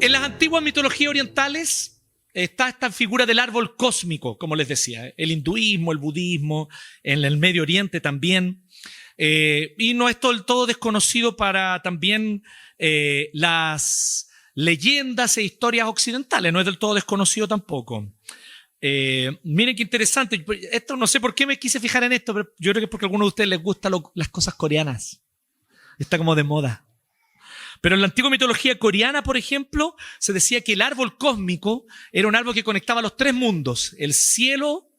En las antiguas mitologías orientales está esta figura del árbol cósmico, como les decía, el hinduismo, el budismo, en el Medio Oriente también. Y no es del todo desconocido para también las leyendas e historias occidentales, no es del todo desconocido tampoco. Miren qué interesante, esto no sé por qué me quise fijar en esto, pero yo creo que es porque a algunos de ustedes les gustan las cosas coreanas. Está como de moda. Pero en la antigua mitología coreana, por ejemplo, se decía que el árbol cósmico era un árbol que conectaba los tres mundos. El cielo,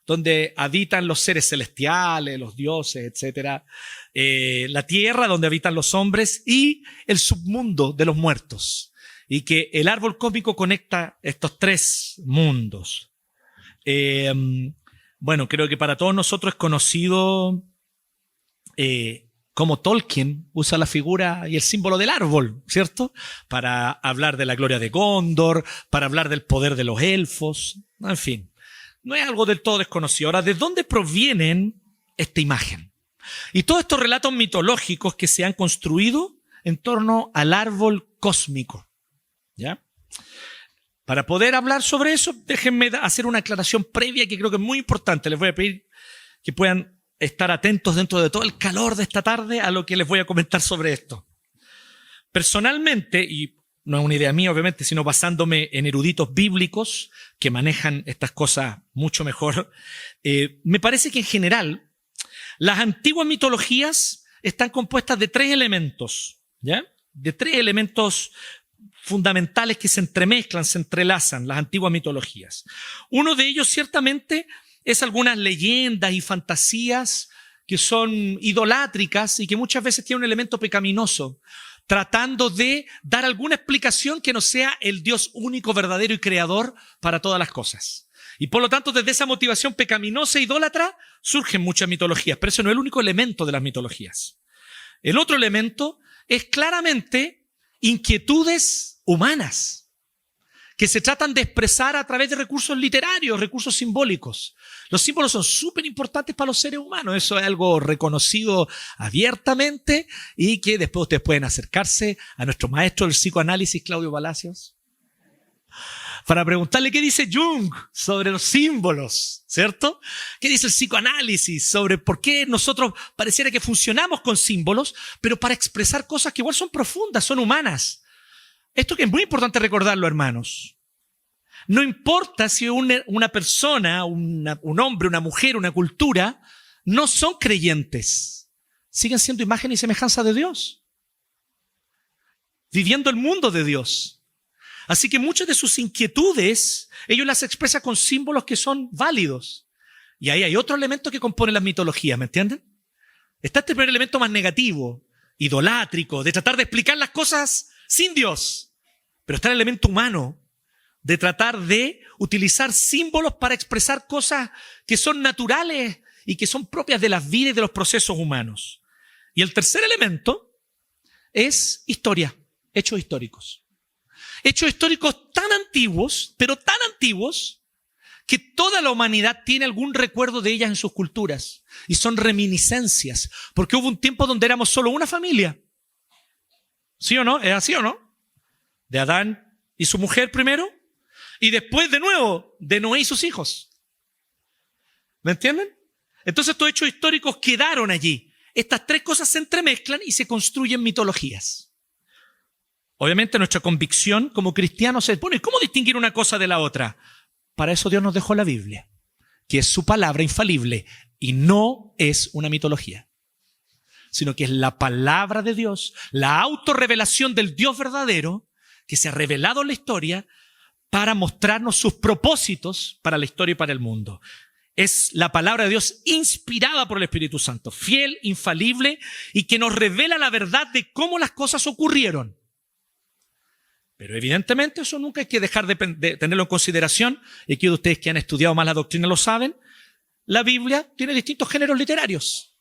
donde habitan los seres celestiales, los dioses, etc. La tierra, donde habitan los hombres, y el submundo de los muertos. Y que el árbol cósmico conecta estos tres mundos. Bueno, creo que para todos nosotros es conocido cómo Tolkien usa la figura y el símbolo del árbol, ¿cierto? Para hablar de la gloria de Gondor, para hablar del poder de los elfos, en fin. No es algo del todo desconocido. Ahora, ¿de dónde provienen esta imagen? Y todos estos relatos mitológicos que se han construido en torno al árbol cósmico, ¿ya? Para poder hablar sobre eso, déjenme hacer una aclaración previa que creo que es muy importante. Les voy a pedir que puedan estar atentos dentro de todo el calor de esta tarde a lo que les voy a comentar sobre esto. Personalmente, y no es una idea mía obviamente, sino basándome en eruditos bíblicos que manejan estas cosas mucho mejor, me parece que en general las antiguas mitologías están compuestas de tres elementos, ¿ya? De tres elementos fundamentales que se entremezclan, se entrelazan, las antiguas mitologías. Uno de ellos ciertamente es algunas leyendas y fantasías que son idolátricas y que muchas veces tienen un elemento pecaminoso, tratando de dar alguna explicación que no sea el Dios único, verdadero y creador para todas las cosas. Y por lo tanto, desde esa motivación pecaminosa e idólatra surgen muchas mitologías, pero ese no es el único elemento de las mitologías. El otro elemento es claramente inquietudes humanas que se tratan de expresar a través de recursos literarios, recursos simbólicos. Los símbolos son súper importantes para los seres humanos. Eso es algo reconocido abiertamente y que después ustedes pueden acercarse a nuestro maestro del psicoanálisis, Claudio Palacios, para preguntarle qué dice Jung sobre los símbolos, ¿cierto? ¿Qué dice el psicoanálisis sobre por qué nosotros pareciera que funcionamos con símbolos, pero para expresar cosas que igual son profundas, son humanas? Esto que es muy importante recordarlo, hermanos. No importa si una persona, un hombre, una mujer, una cultura, no son creyentes. Siguen siendo imagen y semejanza de Dios. Viviendo el mundo de Dios. Así que muchas de sus inquietudes, ellos las expresan con símbolos que son válidos. Y ahí hay otro elemento que compone las mitologías, ¿me entienden? Está este primer elemento más negativo, idolátrico, de tratar de explicar las cosas sin Dios. Pero está el elemento humano de tratar de utilizar símbolos para expresar cosas que son naturales y que son propias de las vidas y de los procesos humanos. Y el tercer elemento es historia, hechos históricos. Hechos históricos tan antiguos, pero tan antiguos, que toda la humanidad tiene algún recuerdo de ellas en sus culturas. Y son reminiscencias, porque hubo un tiempo donde éramos solo una familia. ¿Sí o no? ¿Es así o no? De Adán y su mujer primero, y después de nuevo de Noé y sus hijos. ¿Me entienden? Entonces estos hechos históricos quedaron allí. Estas tres cosas se entremezclan y se construyen mitologías. Obviamente nuestra convicción como cristianos es, bueno, ¿y cómo distinguir una cosa de la otra? Para eso Dios nos dejó la Biblia, que es su palabra infalible y no es una mitología, sino que es la palabra de Dios, la autorrevelación del Dios verdadero, que se ha revelado en la historia para mostrarnos sus propósitos para la historia y para el mundo. Es la palabra de Dios inspirada por el Espíritu Santo, fiel, infalible y que nos revela la verdad de cómo las cosas ocurrieron. Pero evidentemente eso nunca hay que dejar de tenerlo en consideración, y aquí de ustedes que han estudiado más la doctrina lo saben. La Biblia tiene distintos géneros literarios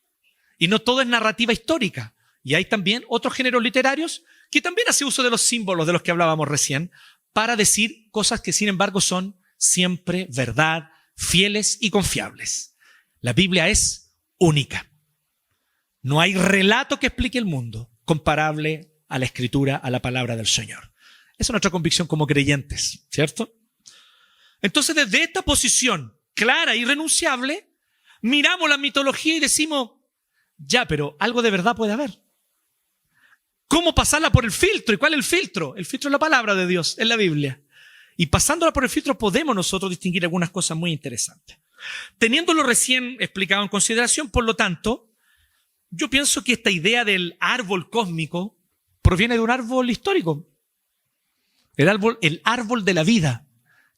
y no todo es narrativa histórica. Y hay también otros géneros literarios que también hace uso de los símbolos de los que hablábamos recién para decir cosas que sin embargo son siempre verdad, fieles y confiables. La Biblia es única. No hay relato que explique el mundo comparable a la Escritura, a la palabra del Señor. Esa es nuestra convicción como creyentes, ¿cierto? Entonces, desde esta posición clara e irrenunciable, miramos la mitología y decimos, ya, pero algo de verdad puede haber. ¿Cómo pasarla por el filtro? ¿Y cuál es el filtro? El filtro es la palabra de Dios, es la Biblia. Y pasándola por el filtro podemos nosotros distinguir algunas cosas muy interesantes. Teniéndolo recién explicado en consideración, por lo tanto, yo pienso que esta idea del árbol cósmico proviene de un árbol histórico. El árbol de la vida,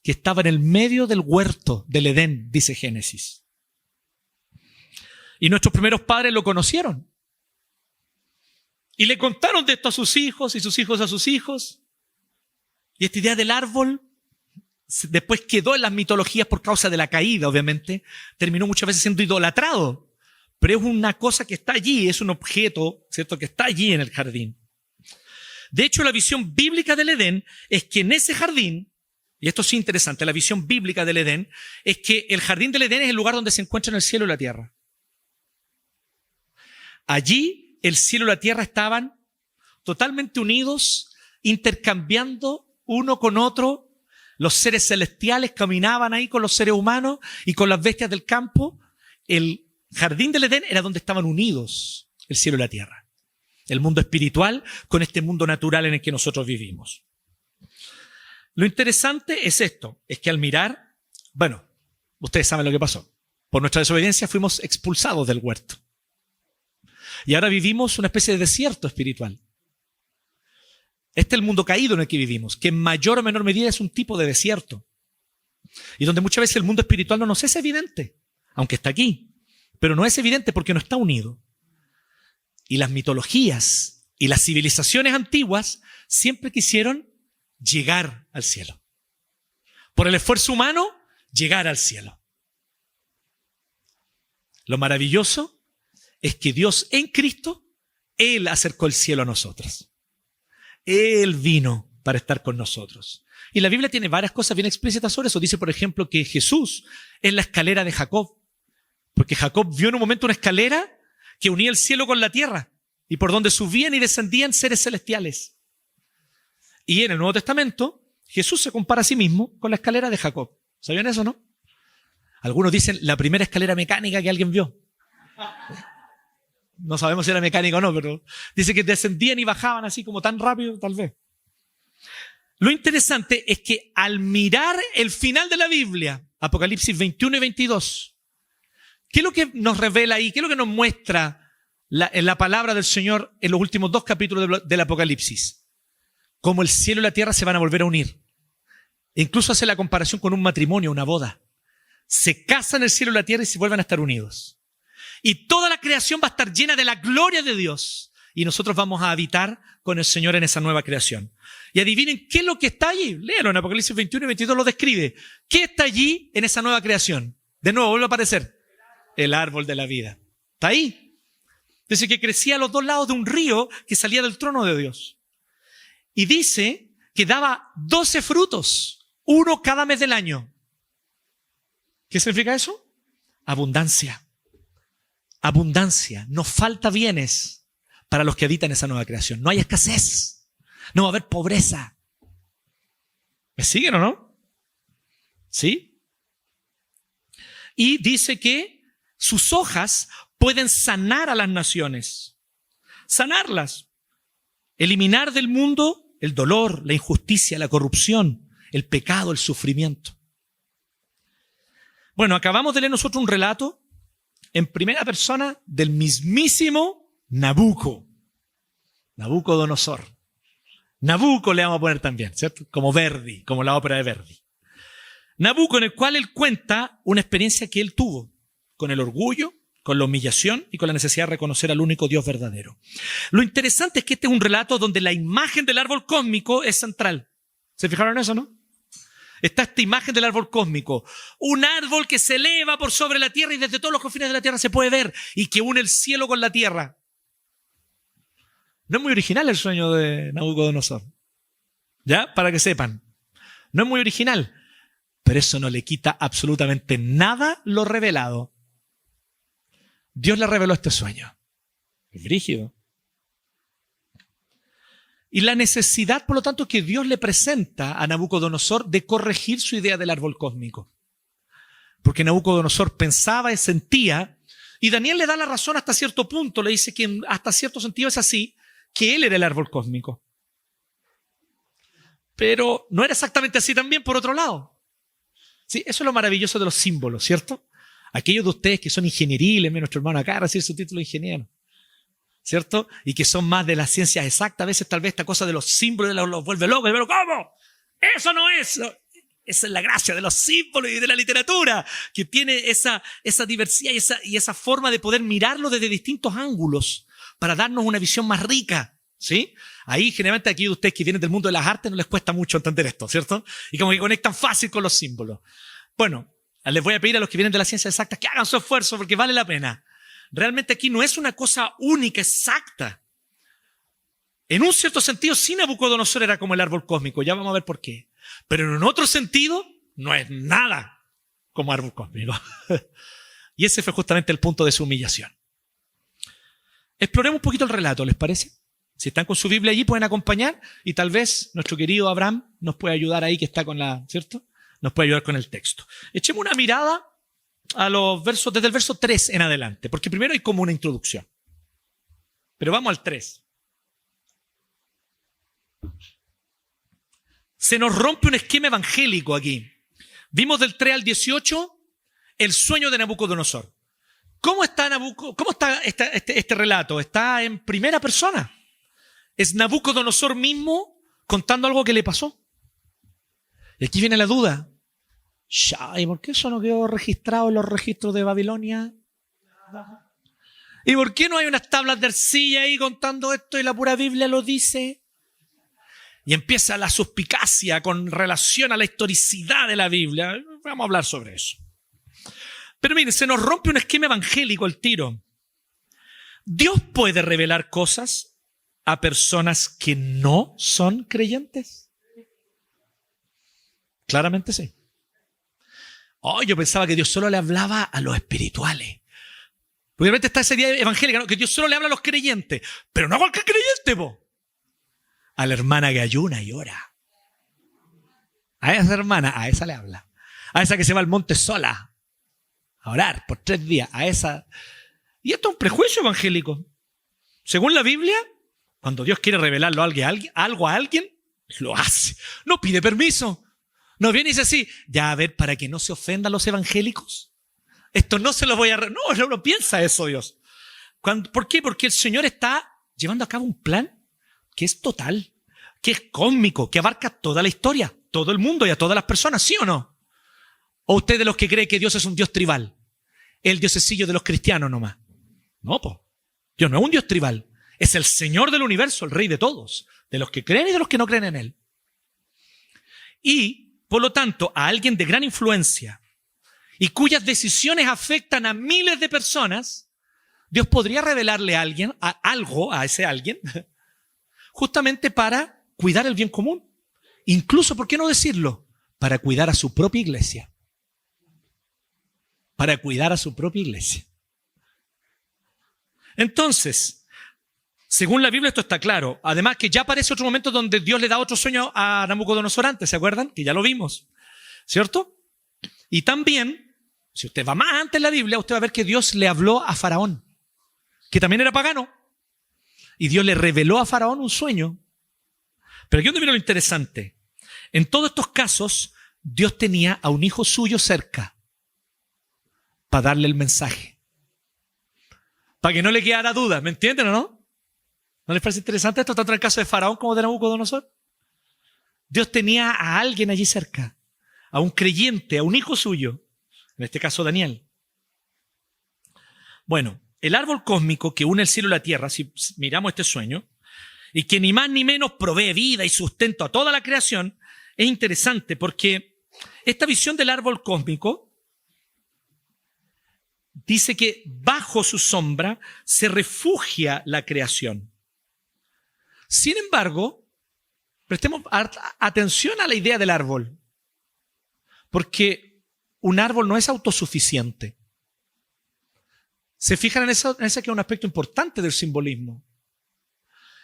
que estaba en el medio del huerto del Edén, dice Génesis. Y nuestros primeros padres lo conocieron. Y le contaron de esto a sus hijos y sus hijos a sus hijos. Y esta idea del árbol después quedó en las mitologías por causa de la caída, obviamente. Terminó muchas veces siendo idolatrado. Pero es una cosa que está allí, es un objeto, ¿cierto?, que está allí en el jardín. De hecho, la visión bíblica del Edén es que en ese jardín, y esto es interesante, la visión bíblica del Edén es que el jardín del Edén es el lugar donde se encuentran el cielo y la tierra. Allí el cielo y la tierra estaban totalmente unidos, intercambiando uno con otro. Los seres celestiales caminaban ahí con los seres humanos y con las bestias del campo. El jardín del Edén era donde estaban unidos el cielo y la tierra. El mundo espiritual con este mundo natural en el que nosotros vivimos. Lo interesante es esto, es que al mirar, bueno, ustedes saben lo que pasó. Por nuestra desobediencia fuimos expulsados del huerto. Y ahora vivimos una especie de desierto espiritual. Este es el mundo caído en el que vivimos, que en mayor o menor medida es un tipo de desierto. Y donde muchas veces el mundo espiritual no nos es evidente, aunque está aquí. Pero no es evidente porque no está unido. Y las mitologías y las civilizaciones antiguas siempre quisieron llegar al cielo. Por el esfuerzo humano, llegar al cielo. Lo maravilloso es que Dios en Cristo, Él acercó el cielo a nosotros. Él vino para estar con nosotros. Y la Biblia tiene varias cosas bien explícitas sobre eso. Dice, por ejemplo, que Jesús es la escalera de Jacob. Porque Jacob vio en un momento una escalera que unía el cielo con la tierra y por donde subían y descendían seres celestiales. Y en el Nuevo Testamento, Jesús se compara a sí mismo con la escalera de Jacob. ¿Sabían eso, no? Algunos dicen la primera escalera mecánica que alguien vio. No sabemos si era mecánica o no, pero dice que descendían y bajaban así como tan rápido, tal vez. Lo interesante es que al mirar el final de la Biblia, Apocalipsis 21 y 22, ¿qué es lo que nos revela ahí? ¿Qué es lo que nos muestra en la palabra del Señor en los últimos 2 capítulos del Apocalipsis? Cómo el cielo y la tierra se van a volver a unir. E incluso hace la comparación con un matrimonio, una boda. Se casan el cielo y la tierra y se vuelven a estar unidos. Y toda la creación va a estar llena de la gloria de Dios. Y nosotros vamos a habitar con el Señor en esa nueva creación. Y adivinen qué es lo que está allí. Léalo en Apocalipsis 21 y 22 lo describe. ¿Qué está allí en esa nueva creación? De nuevo vuelve a aparecer. El árbol de la vida. Está ahí. Dice que crecía a los 2 lados de un río que salía del trono de Dios. Y dice que daba 12 frutos, uno cada mes del año. ¿Qué significa eso? Abundancia. Abundancia. Nos falta bienes para los que habitan esa nueva creación. No hay escasez. No va a haber pobreza. ¿Me siguen o no? ¿Sí? Y dice que sus hojas pueden sanar a las naciones. Sanarlas. Eliminar del mundo el dolor, la injusticia, la corrupción, el pecado, el sufrimiento. Bueno, acabamos de leer nosotros un relato en primera persona del mismísimo Nabucodonosor. Nabucco le vamos a poner también, ¿cierto? Como Verdi, como la ópera de Verdi. Nabucco, en el cual él cuenta una experiencia que él tuvo con el orgullo, con la humillación y con la necesidad de reconocer al único Dios verdadero. Lo interesante es que este es un relato donde la imagen del árbol cósmico es central. ¿Se fijaron en eso, no? Está esta imagen del árbol cósmico. Un árbol que se eleva por sobre la tierra y desde todos los confines de la tierra se puede ver y que une el cielo con la tierra. No es muy original el sueño de Nabucodonosor. ¿Ya? Para que sepan. No es muy original. Pero eso no le quita absolutamente nada lo revelado. Dios le reveló este sueño. Es brígido. Y la necesidad, por lo tanto, que Dios le presenta a Nabucodonosor de corregir su idea del árbol cósmico. Porque Nabucodonosor pensaba y sentía, y Daniel le da la razón hasta cierto punto, le dice que hasta cierto sentido es así, que él era el árbol cósmico. Pero no era exactamente así también por otro lado. Sí, eso es lo maravilloso de los símbolos, ¿cierto? Aquellos de ustedes que son ingenieriles, nuestro hermano acá recibe su título de ingeniero, ¿cierto? Y que son más de las ciencias exactas, a veces tal vez esta cosa de los símbolos los vuelve locos. Pero ¿cómo? Eso no es. Esa es la gracia de los símbolos y de la literatura, que tiene esa diversidad y esa forma de poder mirarlo desde distintos ángulos para darnos una visión más rica, ¿sí? Ahí generalmente aquí de ustedes que vienen del mundo de las artes no les cuesta mucho entender esto, ¿cierto? Y como que conectan fácil con los símbolos. Bueno, les voy a pedir a los que vienen de las ciencias exactas que hagan su esfuerzo porque vale la pena. Realmente aquí no es una cosa única, exacta. En un cierto sentido, sí, Nabucodonosor era como el árbol cósmico, ya vamos a ver por qué. Pero en otro sentido, no es nada como árbol cósmico. Y ese fue justamente el punto de su humillación. Exploremos un poquito el relato, ¿les parece? Si están con su Biblia allí, pueden acompañar y tal vez nuestro querido Abraham nos puede ayudar ahí, que está con la, ¿cierto? Nos puede ayudar con el texto. Echemos una mirada a los versos, desde el verso 3 en adelante, porque primero hay como una introducción. Pero vamos al 3. Se nos rompe un esquema evangélico aquí. Vimos del 3 al 18 el sueño de Nabucodonosor. ¿Cómo está este relato? Está en primera persona. Es Nabucodonosor mismo contando algo que le pasó. Y aquí viene la duda. ¿Y por qué eso no quedó registrado en los registros de Babilonia? ¿Y por qué no hay unas tablas de arcilla ahí contando esto y la pura Biblia lo dice? Y empieza la suspicacia con relación a la historicidad de la Biblia. Vamos a hablar sobre eso. Pero miren, se nos rompe un esquema evangélico al tiro. ¿Dios puede revelar cosas a personas que no son creyentes? Claramente sí. Yo pensaba que Dios solo le hablaba a los espirituales. Obviamente está esa idea evangélica, ¿no? Que Dios solo le habla a los creyentes. Pero no a cualquier creyente, po. A la hermana que ayuna y ora. A esa hermana, a esa le habla. A esa que se va al monte sola a orar por 3 días. A esa. Y esto es un prejuicio evangélico. Según la Biblia, cuando Dios quiere revelarlo algo a alguien, lo hace. No pide permiso. No viene y dice así, ya a ver, para que no se ofendan los evangélicos. Esto no se lo voy a... No piensa eso Dios. ¿Por qué? Porque el Señor está llevando a cabo un plan que es total, que es cósmico, que abarca toda la historia, todo el mundo y a todas las personas, ¿sí o no? ¿O usted de los que cree que Dios es un Dios tribal? El diosecillo de los cristianos nomás. No, pues. Dios no es un Dios tribal. Es el Señor del universo, el Rey de todos, de los que creen y de los que no creen en Él. Y, por lo tanto, a alguien de gran influencia y cuyas decisiones afectan a miles de personas, Dios podría revelarle a alguien, a ese alguien, justamente para cuidar el bien común. Incluso, ¿por qué no decirlo? Para cuidar a su propia iglesia. Para cuidar a su propia iglesia. Entonces, según la Biblia esto está claro. Además que ya aparece otro momento donde Dios le da otro sueño a Nabucodonosor antes, ¿se acuerdan? Que ya lo vimos, ¿cierto? Y también, si usted va más antes en la Biblia, usted va a ver que Dios le habló a Faraón, que también era pagano. Y Dios le reveló a Faraón un sueño. Pero aquí es donde viene lo interesante. En todos estos casos, Dios tenía a un hijo suyo cerca para darle el mensaje. Para que no le quedara duda, ¿me entienden o no? ¿No les parece interesante esto, tanto en el caso de Faraón como de Nabucodonosor? Dios tenía a alguien allí cerca, a un creyente, a un hijo suyo, en este caso Daniel. Bueno, el árbol cósmico que une el cielo y la tierra, si miramos este sueño, y que ni más ni menos provee vida y sustento a toda la creación, es interesante porque esta visión del árbol cósmico dice que bajo su sombra se refugia la creación. Sin embargo, prestemos atención a la idea del árbol, porque un árbol no es autosuficiente. ¿Se fijan en eso? En ese que es un aspecto importante del simbolismo.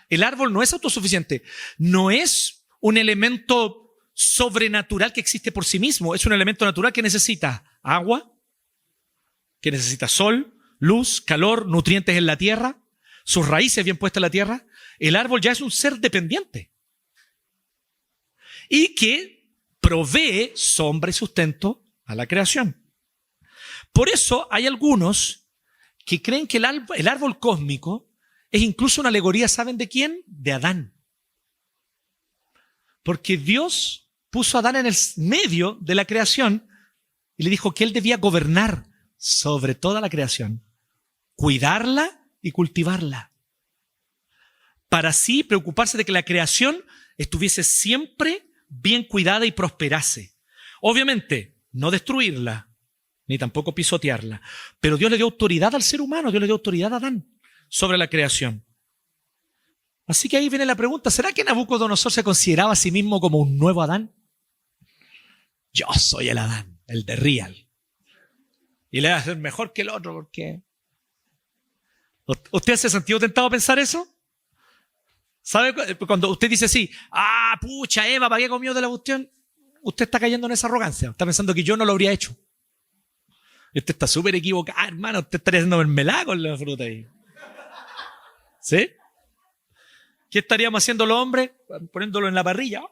El árbol no es autosuficiente, no es un elemento sobrenatural que existe por sí mismo, es un elemento natural que necesita agua, que necesita sol, luz, calor, nutrientes en la tierra, sus raíces bien puestas en la tierra. El árbol ya es un ser dependiente y que provee sombra y sustento a la creación. Por eso hay algunos que creen que el árbol cósmico es incluso una alegoría, ¿saben de quién? De Adán. Porque Dios puso a Adán en el medio de la creación y le dijo que él debía gobernar sobre toda la creación, cuidarla y cultivarla, para así preocuparse de que la creación estuviese siempre bien cuidada y prosperase. Obviamente, no destruirla, ni tampoco pisotearla, pero Dios le dio autoridad al ser humano, Dios le dio autoridad a Adán sobre la creación. Así que ahí viene la pregunta, ¿será que Nabucodonosor se consideraba a sí mismo como un nuevo Adán? Yo soy el Adán, el de real. Y le va a ser mejor que el otro, porque... ¿Usted se ha sentido tentado a pensar eso? ¿Sabe? Cuando usted dice así, pucha, Eva, ¿para qué comió de la cuestión? Usted está cayendo en esa arrogancia, está pensando que yo no lo habría hecho. Usted está súper equivocado, hermano, usted estaría haciendo mermelada con la fruta ahí. ¿Sí? ¿Qué estaríamos haciendo los hombres? Poniéndolo en la parrilla.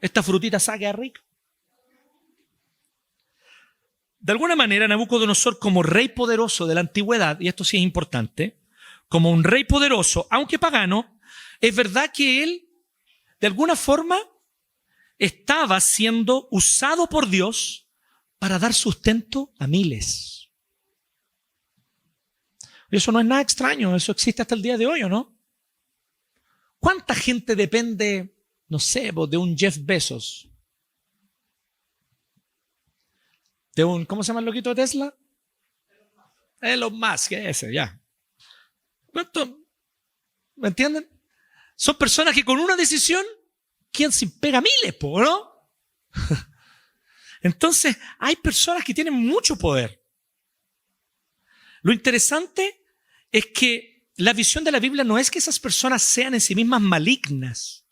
Esta frutita saque rica. De alguna manera, Nabucodonosor, como rey poderoso de la antigüedad, y esto sí es importante, como un rey poderoso, aunque pagano, es verdad que él, de alguna forma, estaba siendo usado por Dios para dar sustento a miles. Y eso no es nada extraño, eso existe hasta el día de hoy, ¿o no? ¿Cuánta gente depende, no sé, de un Jeff Bezos? De un, ¿cómo se llama el loquito de Tesla? Elon Musk, ese, ya. ¿Cuánto? ¿Me entienden? Son personas que con una decisión quedan sin pega miles, ¿no? Entonces, hay personas que tienen mucho poder. Lo interesante es que la visión de la Biblia no es que esas personas sean en sí mismas malignas,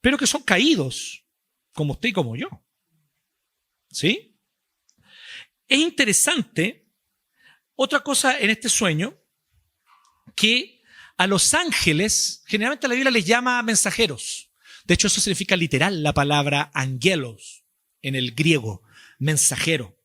pero que son caídos, como usted y como yo. ¿Sí? Es interesante, otra cosa en este sueño, que a los ángeles, generalmente la Biblia les llama mensajeros. De hecho, eso significa literal la palabra angelos en el griego, mensajero.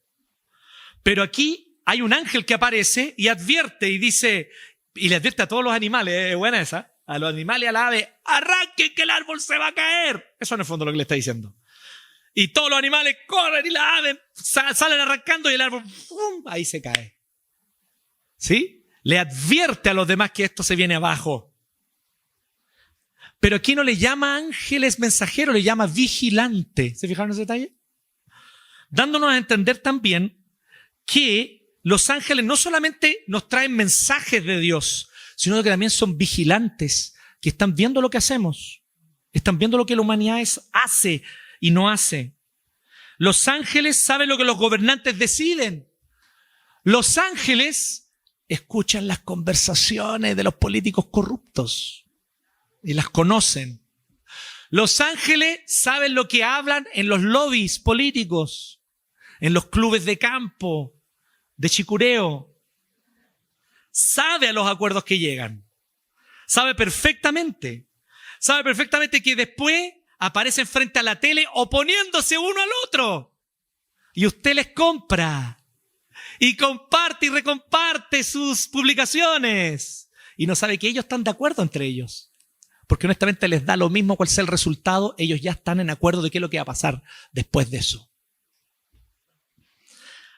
Pero aquí hay un ángel que aparece y advierte y dice, y le advierte a todos los animales, es buena esa, a los animales y a la ave, arranquen que el árbol se va a caer. Eso en el fondo es lo que le está diciendo. Y todos los animales corren y la ave salen arrancando y el árbol, ¡pum!, ahí se cae. ¿Sí? Le advierte a los demás que esto se viene abajo. Pero aquí no le llama ángeles mensajeros, le llama vigilante. ¿Se fijaron en ese detalle? Dándonos a entender también que los ángeles no solamente nos traen mensajes de Dios, sino que también son vigilantes, que están viendo lo que hacemos, están viendo lo que la humanidad hace y no hace. Los ángeles saben lo que los gobernantes deciden. Los ángeles escuchan las conversaciones de los políticos corruptos y las conocen. Los ángeles saben lo que hablan en los lobbies políticos, en los clubes de campo, de chicureo. Sabe a los acuerdos que llegan. Sabe perfectamente que después aparecen frente a la tele oponiéndose uno al otro. Y usted les compra. Y comparte y recomparte sus publicaciones. Y no sabe que ellos están de acuerdo entre ellos. Porque honestamente les da lo mismo cuál sea el resultado. Ellos ya están en acuerdo de qué es lo que va a pasar después de eso.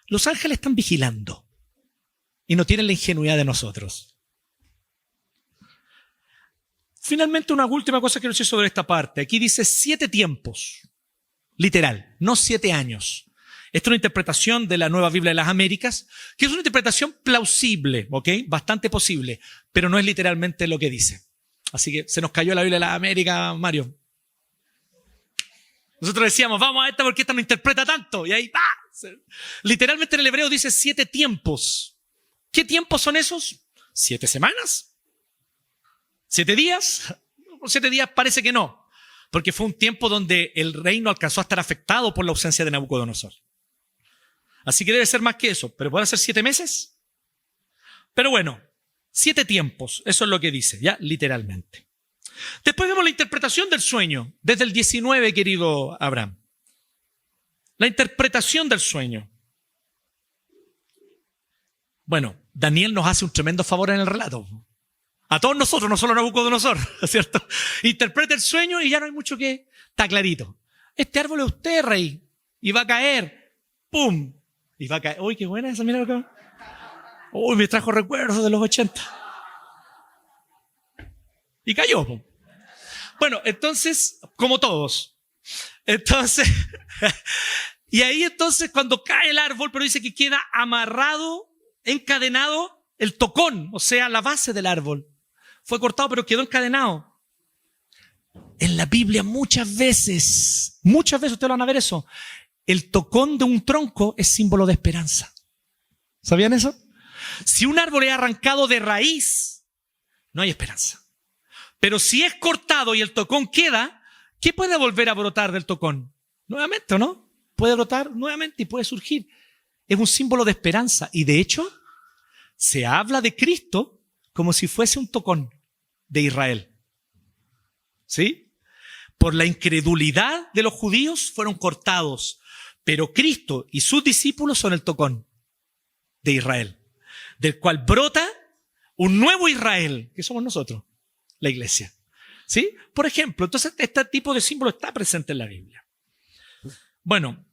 Los ángeles están vigilando. Y no tienen la ingenuidad de nosotros. Finalmente, una última cosa que quiero decir sobre esta parte. Aquí dice 7 tiempos. Literal, no 7 años. Esta es una interpretación de la Nueva Biblia de las Américas, que es una interpretación plausible, ¿ok? Bastante posible, pero no es literalmente lo que dice. Así que se nos cayó la Biblia de las Américas, Mario. Nosotros decíamos, vamos a esta porque esta no interpreta tanto. Y ahí, ¡ah! Literalmente en el hebreo dice 7 tiempos. ¿Qué tiempos son esos? 7 semanas. ¿7 días? 7 días parece que no, porque fue un tiempo donde el reino alcanzó a estar afectado por la ausencia de Nabucodonosor. Así que debe ser más que eso, pero ¿puede ser 7 meses? Pero bueno, 7 tiempos, eso es lo que dice, ya literalmente. Después vemos la interpretación del sueño, desde el 19, querido Abraham. La interpretación del sueño. Bueno, Daniel nos hace un tremendo favor en el relato. A todos nosotros, no solo a Nabucodonosor, ¿cierto? Interpreta el sueño y ya no hay mucho que... Está clarito. Este árbol es usted, rey, y va a caer. ¡Pum! Y va a caer. ¡Uy, qué buena esa! Mira lo que... ¡Uy, me trajo recuerdos de los 80! Y cayó. ¡Pum! Bueno, entonces, como todos. Entonces, y ahí entonces cuando cae el árbol, pero dice que queda amarrado, encadenado el tocón, o sea, la base del árbol. Fue cortado, pero quedó encadenado. En la Biblia muchas veces ustedes van a ver eso. El tocón de un tronco es símbolo de esperanza. ¿Sabían eso? Si un árbol es arrancado de raíz, no hay esperanza. Pero si es cortado y el tocón queda, ¿qué puede volver a brotar del tocón? Nuevamente, ¿o no? Puede brotar nuevamente y puede surgir. Es un símbolo de esperanza. Y de hecho, se habla de Cristo como si fuese un tocón de Israel. ¿Sí? Por la incredulidad de los judíos fueron cortados. Pero Cristo y sus discípulos son el tocón de Israel, del cual brota un nuevo Israel, que somos nosotros, la iglesia. ¿Sí? Por ejemplo, entonces este tipo de símbolo está presente en la Biblia. Bueno,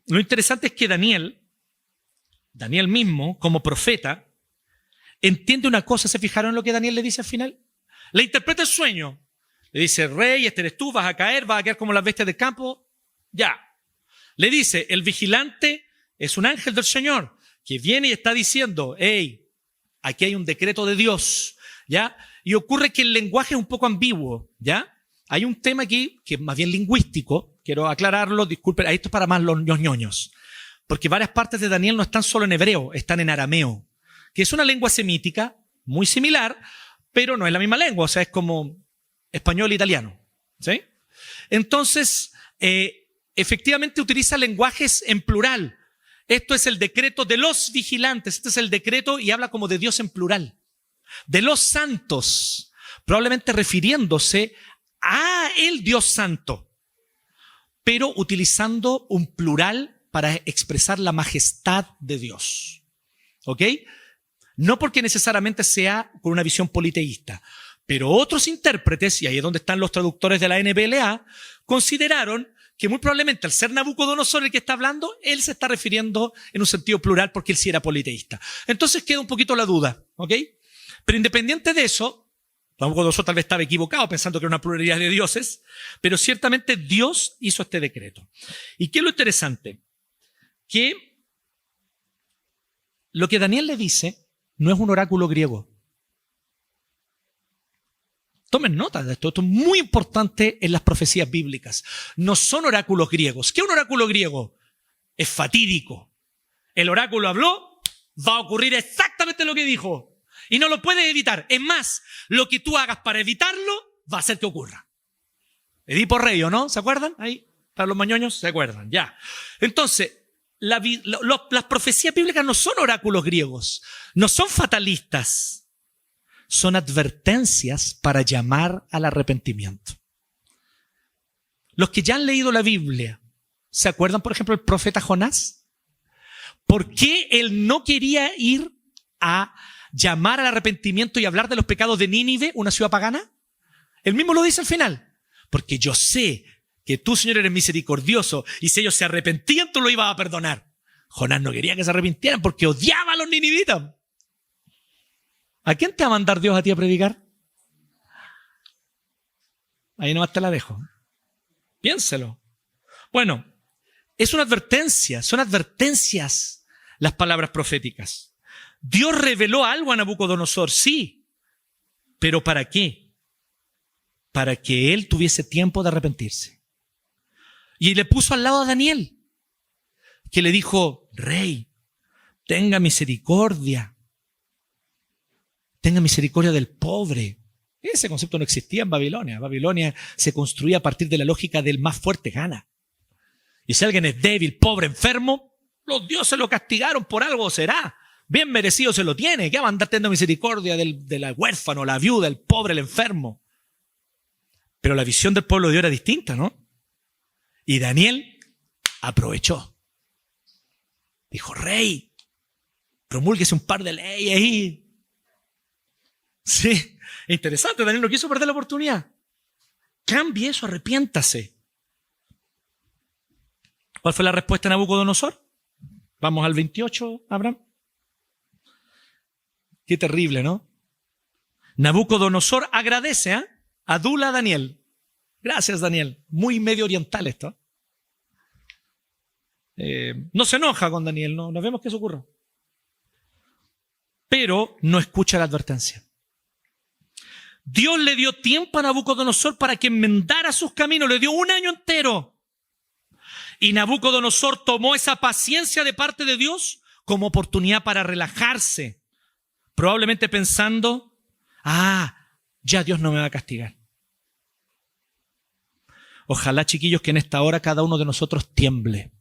lo interesante es que Daniel mismo, como profeta, entiende una cosa. ¿Se fijaron en lo que Daniel le dice al final? Le interpreta el sueño. Le dice, rey, este eres tú, vas a quedar como las bestias del campo. Ya. Le dice, el vigilante es un ángel del Señor que viene y está diciendo, hey, aquí hay un decreto de Dios, ¿ya? Y ocurre que el lenguaje es un poco ambiguo, ¿ya? Hay un tema aquí que es más bien lingüístico, quiero aclararlo, disculpen, esto es para más los ñoños, porque varias partes de Daniel no están solo en hebreo, están en arameo, que es una lengua semítica muy similar, pero no es la misma lengua, o sea, es como español e italiano, ¿sí? Entonces, efectivamente utiliza lenguajes en plural. Esto es el decreto de los vigilantes, este es el decreto y habla como de Dios en plural. De los santos, probablemente refiriéndose a el Dios santo, pero utilizando un plural para expresar la majestad de Dios. ¿Ok? No porque necesariamente sea con una visión politeísta, pero otros intérpretes, y ahí es donde están los traductores de la NBLA, consideraron que muy probablemente al ser Nabucodonosor el que está hablando, él se está refiriendo en un sentido plural porque él sí era politeísta. Entonces queda un poquito la duda, ¿ok? Pero independiente de eso, Nabucodonosor tal vez estaba equivocado pensando que era una pluralidad de dioses, pero ciertamente Dios hizo este decreto. ¿Y qué es lo interesante? Que lo que Daniel le dice no es un oráculo griego. Tomen nota de esto, esto es muy importante en las profecías bíblicas. No son oráculos griegos. ¿Qué es un oráculo griego? Es fatídico. El oráculo habló, va a ocurrir exactamente lo que dijo. Y no lo puedes evitar. Es más, lo que tú hagas para evitarlo va a hacer que ocurra. Edipo Rey, ¿o no? ¿Se acuerdan? Ahí, para los mañoños, ¿se acuerdan? Ya. Entonces, las profecías bíblicas no son oráculos griegos, no son fatalistas. Son advertencias para llamar al arrepentimiento. Los que ya han leído la Biblia, ¿se acuerdan, por ejemplo, del profeta Jonás? ¿Por qué él no quería ir a llamar al arrepentimiento y hablar de los pecados de Nínive, una ciudad pagana? Él mismo lo dice al final. Porque yo sé que tú, Señor, eres misericordioso y si ellos se arrepentían, tú lo ibas a perdonar. Jonás no quería que se arrepintieran porque odiaba a los ninivitas. ¿A quién te va a mandar Dios a ti a predicar? Ahí nomás te la dejo. Piénselo. Bueno, es una advertencia, son advertencias las palabras proféticas. Dios reveló algo a Nabucodonosor, sí, pero ¿para qué? Para que él tuviese tiempo de arrepentirse. Y le puso al lado a Daniel, que le dijo, rey, tenga misericordia del pobre. Ese concepto no existía en Babilonia. Babilonia se construía a partir de la lógica del más fuerte gana. Y si alguien es débil, pobre, enfermo, los dioses lo castigaron, por algo será. Bien merecido se lo tiene. ¿Qué va a andar teniendo misericordia del huérfano, la viuda, el pobre, el enfermo? Pero la visión del pueblo de Dios era distinta, ¿no? Y Daniel aprovechó. Dijo, rey, promúlguese un par de leyes ahí. Sí, interesante, Daniel no quiso perder la oportunidad. Cambie eso, arrepiéntase. ¿Cuál fue la respuesta de Nabucodonosor? Vamos al 28, Abraham. Qué terrible, ¿no? Nabucodonosor agradece, adula a Daniel. Gracias, Daniel. Muy medio oriental esto. No se enoja con Daniel, no vemos que eso ocurra. Pero no escucha la advertencia. Dios le dio tiempo a Nabucodonosor para que enmendara sus caminos. Le dio un año entero. Y Nabucodonosor tomó esa paciencia de parte de Dios como oportunidad para relajarse. Probablemente pensando, ya Dios no me va a castigar. Ojalá, chiquillos, que en esta hora cada uno de nosotros tiemble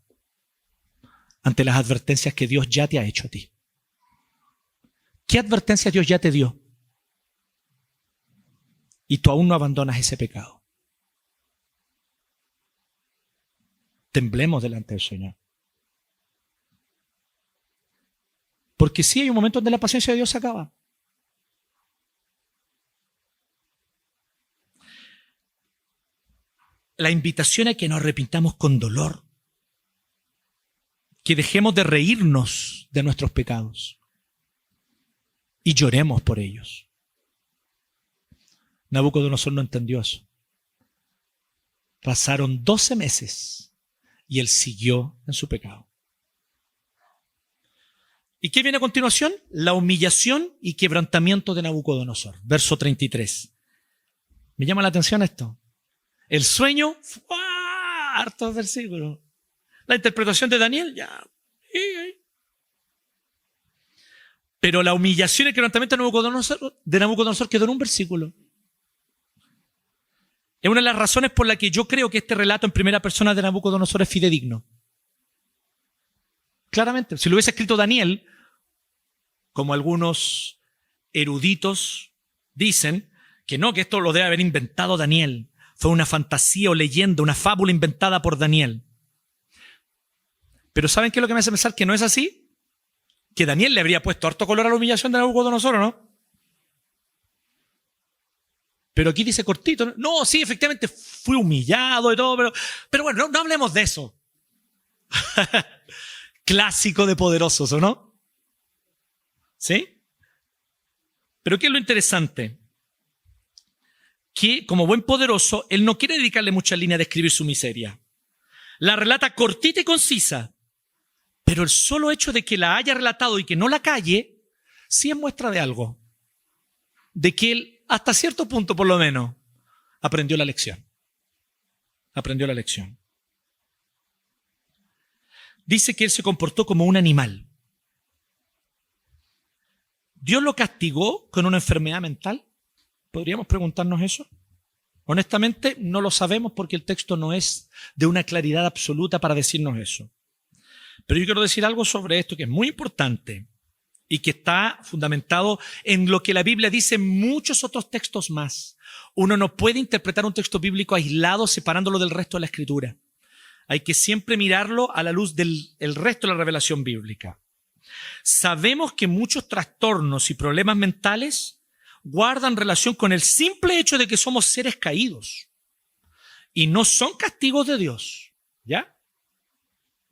ante las advertencias que Dios ya te ha hecho a ti. ¿Qué advertencias Dios ya te dio? Y tú aún no abandonas ese pecado. Temblemos delante del Señor. Porque sí hay un momento donde la paciencia de Dios se acaba. La invitación es que nos arrepintamos con dolor. Que dejemos de reírnos de nuestros pecados. Y lloremos por ellos. Nabucodonosor no entendió eso. Pasaron 12 meses y él siguió en su pecado. ¿Y qué viene a continuación? La humillación y quebrantamiento de Nabucodonosor. Verso 33. Me llama la atención esto. El sueño, hartos versículos. La interpretación de Daniel, ya. Pero la humillación y el quebrantamiento de Nabucodonosor quedó en un versículo. Es una de las razones por la que yo creo que este relato en primera persona de Nabucodonosor es fidedigno. Claramente, si lo hubiese escrito Daniel, como algunos eruditos dicen, que no, que esto lo debe haber inventado Daniel. Fue una fantasía o leyenda, una fábula inventada por Daniel. Pero ¿saben qué es lo que me hace pensar que no es así? Que Daniel le habría puesto harto color a la humillación de Nabucodonosor, ¿o no? Pero aquí dice cortito, no, sí, efectivamente fui humillado y todo, pero bueno, no hablemos de eso. Clásico de poderosos, ¿o no? ¿Sí? Pero ¿qué es lo interesante? Que como buen poderoso, él no quiere dedicarle mucha línea a describir su miseria. La relata cortita y concisa, pero el solo hecho de que la haya relatado y que no la calle, sí es muestra de algo. De que él, hasta cierto punto por lo menos, aprendió la lección. Aprendió la lección. Dice que él se comportó como un animal. ¿Dios lo castigó con una enfermedad mental? ¿Podríamos preguntarnos eso? Honestamente, no lo sabemos porque el texto no es de una claridad absoluta para decirnos eso. Pero yo quiero decir algo sobre esto que es muy importante y que está fundamentado en lo que la Biblia dice en muchos otros textos más. Uno no puede interpretar un texto bíblico aislado separándolo del resto de la Escritura. Hay que siempre mirarlo a la luz del resto de la revelación bíblica. Sabemos que muchos trastornos y problemas mentales guardan relación con el simple hecho de que somos seres caídos y no son castigos de Dios. ¿Ya?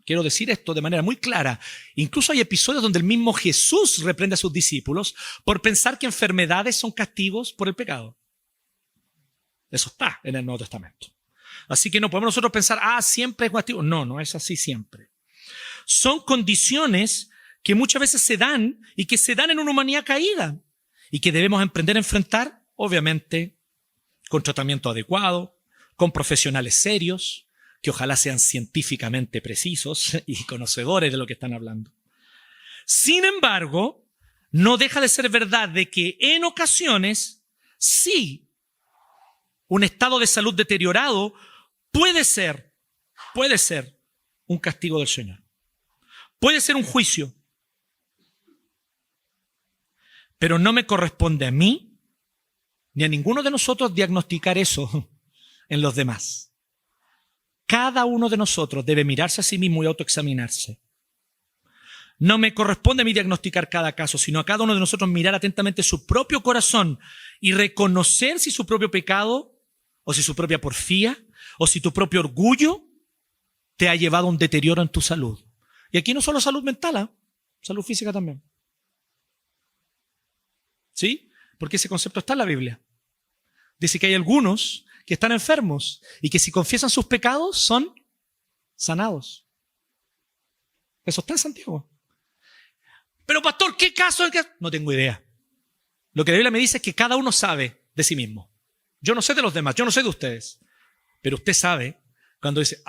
Quiero decir esto de manera muy clara. Incluso hay episodios donde el mismo Jesús reprende a sus discípulos por pensar que enfermedades son castigos por el pecado. Eso está en el Nuevo Testamento. Así que no podemos nosotros pensar, siempre es castigo. No, no es así siempre. Son condiciones que muchas veces se dan y que se dan en una humanidad caída y que debemos aprender a enfrentar, obviamente, con tratamiento adecuado, con profesionales serios, que ojalá sean científicamente precisos y conocedores de lo que están hablando. Sin embargo, no deja de ser verdad de que en ocasiones Sí, un estado de salud deteriorado puede ser un castigo del Señor. Puede ser un juicio. Pero no me corresponde a mí ni a ninguno de nosotros diagnosticar eso en los demás. Cada uno de nosotros debe mirarse a sí mismo y autoexaminarse. No me corresponde a mí diagnosticar cada caso, sino a cada uno de nosotros mirar atentamente su propio corazón y reconocer si su propio pecado, o si su propia porfía, o si tu propio orgullo te ha llevado a un deterioro en tu salud. Y aquí no solo salud mental, salud física también. ¿Sí? Porque ese concepto está en la Biblia. Dice que hay algunos que están enfermos y que si confiesan sus pecados son sanados. Eso está en Santiago. Pero pastor, ¿qué caso es el que...? No tengo idea. Lo que la Biblia me dice es que cada uno sabe de sí mismo. Yo no sé de los demás, yo no sé de ustedes. Pero usted sabe cuando dice,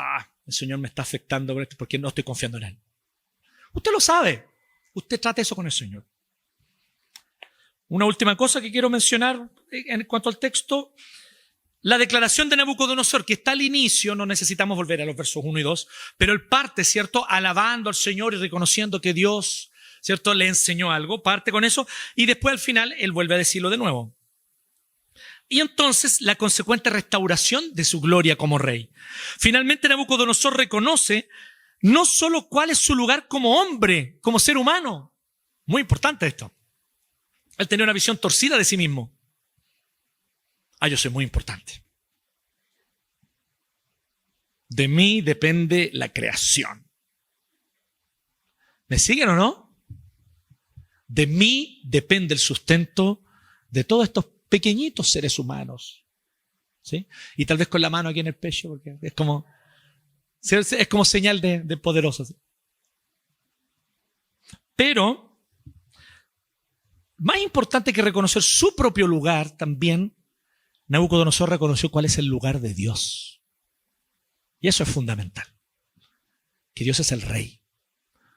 el Señor me está afectando por esto porque no estoy confiando en Él. Usted lo sabe. Usted trate eso con el Señor. Una última cosa que quiero mencionar en cuanto al texto. La declaración de Nabucodonosor, que está al inicio, no necesitamos volver a los versos 1 y 2, pero él parte, ¿cierto?, alabando al Señor y reconociendo que Dios, ¿cierto?, le enseñó algo, parte con eso, y después al final él vuelve a decirlo de nuevo. Y entonces la consecuente restauración de su gloria como rey. Finalmente Nabucodonosor reconoce no solo cuál es su lugar como hombre, como ser humano. Muy importante esto. Él tenía una visión torcida de sí mismo. Yo soy muy importante. De mí depende la creación. ¿Me siguen o no? De mí depende el sustento de todos estos pequeñitos seres humanos. ¿Sí? Y tal vez con la mano aquí en el pecho, porque es como señal de poderoso. ¿Sí? Pero, más importante que reconocer su propio lugar también, Nabucodonosor reconoció cuál es el lugar de Dios. Y eso es fundamental. Que Dios es el rey.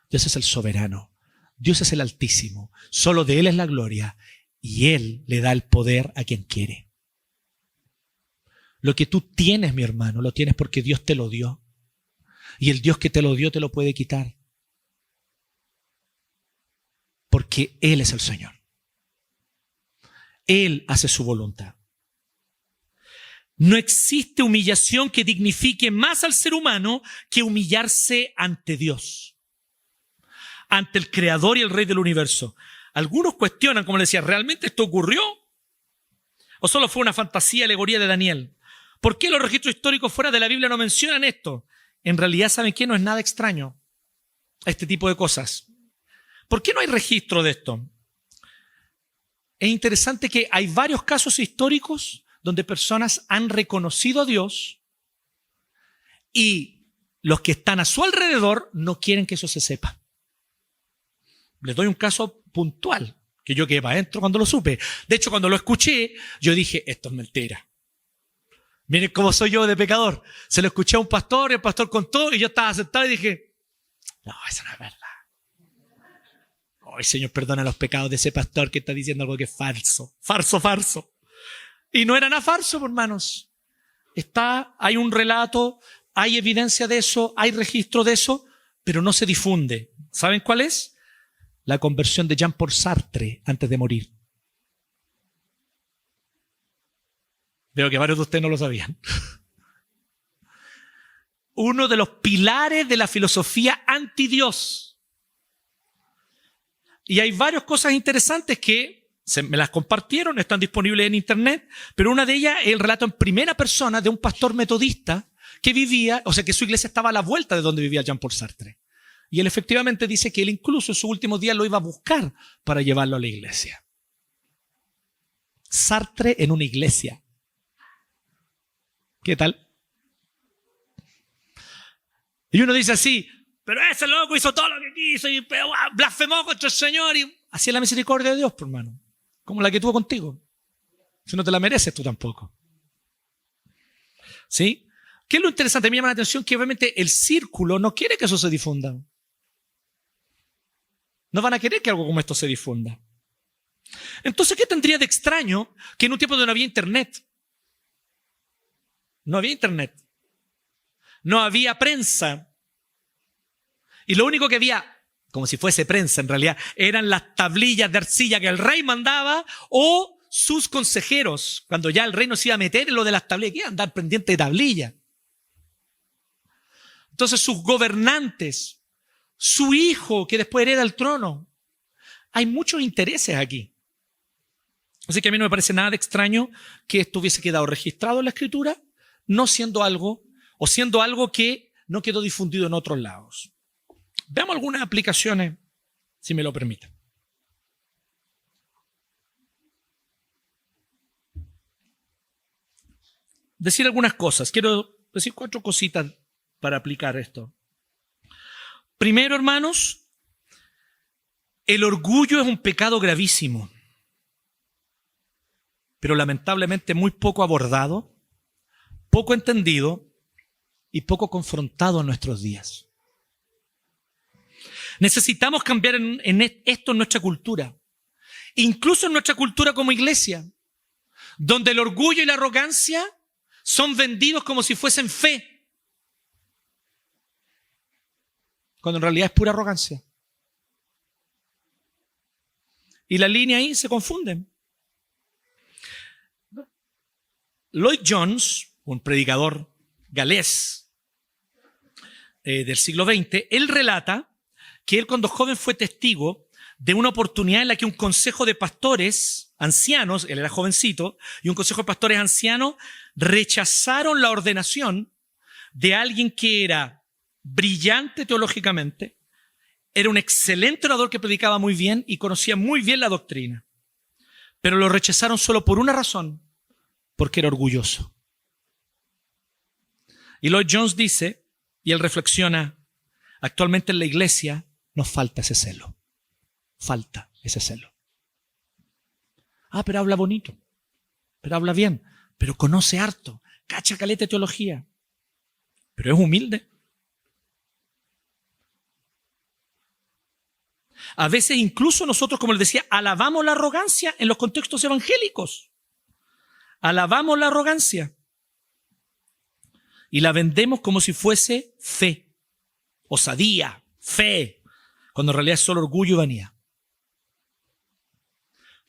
Dios es el soberano. Dios es el Altísimo. Solo de Él es la gloria. Y Él le da el poder a quien quiere. Lo que tú tienes, mi hermano, lo tienes porque Dios te lo dio. Y el Dios que te lo dio te lo puede quitar. Porque Él es el Señor. Él hace su voluntad. No existe humillación que dignifique más al ser humano que humillarse ante Dios, ante el Creador y el Rey del universo. Algunos cuestionan, como les decía, ¿realmente esto ocurrió? ¿O solo fue una fantasía, alegoría de Daniel? ¿Por qué los registros históricos fuera de la Biblia no mencionan esto? En realidad, ¿saben qué? No es nada extraño este tipo de cosas. ¿Por qué no hay registro de esto? Es interesante que hay varios casos históricos donde personas han reconocido a Dios y los que están a su alrededor no quieren que eso se sepa. Les doy un caso puntual, que yo quedé para adentro cuando lo supe. De hecho, cuando lo escuché, yo dije, esto es mentira. Miren cómo soy yo de pecador. Se lo escuché a un pastor y el pastor contó y yo estaba sentado y dije, no, eso no es verdad. Ay, Señor, perdona los pecados de ese pastor que está diciendo algo que es falso. Farso. Y no era nada falso, hermanos. Hay un relato, hay evidencia de eso, hay registro de eso, pero no se difunde. ¿Saben cuál es? La conversión de Jean-Paul Sartre antes de morir. Veo que varios de ustedes no lo sabían. Uno de los pilares de la filosofía antidios. Y hay varias cosas interesantes que me las compartieron, están disponibles en internet, pero una de ellas es el relato en primera persona de un pastor metodista que vivía, o sea que su iglesia estaba a la vuelta de donde vivía Jean-Paul Sartre. Y él efectivamente dice que él incluso en sus últimos días lo iba a buscar para llevarlo a la iglesia. Sartre en una iglesia. ¿Qué tal? Y uno dice así, pero ese loco hizo todo lo que quiso y blasfemó contra el Señor. Y así es la misericordia de Dios, por hermano. Como la que tuvo contigo. Si no te la mereces tú tampoco. ¿Sí? ¿Qué es lo interesante? Me llama la atención que obviamente el círculo no quiere que eso se difunda. No van a querer que algo como esto se difunda. Entonces, ¿qué tendría de extraño que en un tiempo donde no había internet? No había internet. No había prensa. Y lo único que había, como si fuese prensa en realidad, eran las tablillas de arcilla que el rey mandaba o sus consejeros, cuando ya el rey no se iba a meter en lo de las tablillas, que iban a andar pendiente de tablillas. Entonces sus gobernantes, su hijo que después hereda el trono, hay muchos intereses aquí. Así que a mí no me parece nada de extraño que esto hubiese quedado registrado en la Escritura, no siendo algo, o siendo algo que no quedó difundido en otros lados. Veamos algunas aplicaciones, si me lo permiten. Decir algunas cosas. Quiero decir 4 cositas para aplicar esto. Primero, hermanos, el orgullo es un pecado gravísimo, pero lamentablemente muy poco abordado, poco entendido y poco confrontado en nuestros días. Necesitamos cambiar esto en nuestra cultura, incluso en nuestra cultura como iglesia, donde el orgullo y la arrogancia son vendidos como si fuesen fe, cuando en realidad es pura arrogancia. Y la línea ahí se confunden. Lloyd Jones, un predicador galés del siglo XX, él relata que él cuando joven fue testigo de una oportunidad en la que un consejo de pastores ancianos, él era jovencito, y un consejo de pastores ancianos rechazaron la ordenación de alguien que era brillante teológicamente, era un excelente orador que predicaba muy bien y conocía muy bien la doctrina, pero lo rechazaron solo por una razón, porque era orgulloso. Y Lloyd Jones dice, y él reflexiona, actualmente en la iglesia nos falta ese celo. Falta ese celo. Ah, pero habla bonito, pero habla bien, pero conoce harto, cacha caleta de teología, pero es humilde. A veces incluso nosotros, como les decía, alabamos la arrogancia en los contextos evangélicos. Alabamos la arrogancia y la vendemos como si fuese fe, osadía, fe, cuando en realidad es solo orgullo y vanidad.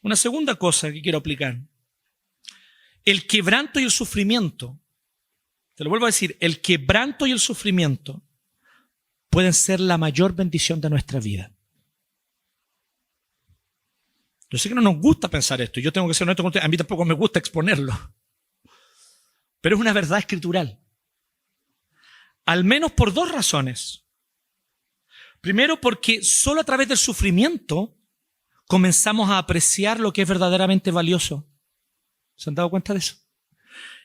Una segunda cosa que quiero aplicar. El quebranto y el sufrimiento, te lo vuelvo a decir, el quebranto y el sufrimiento pueden ser la mayor bendición de nuestra vida. Yo sé que no nos gusta pensar esto, yo tengo que ser honesto con ustedes, a mí tampoco me gusta exponerlo, pero es una verdad escritural. Al menos por 2 razones. Primero, porque solo a través del sufrimiento comenzamos a apreciar lo que es verdaderamente valioso. ¿Se han dado cuenta de eso?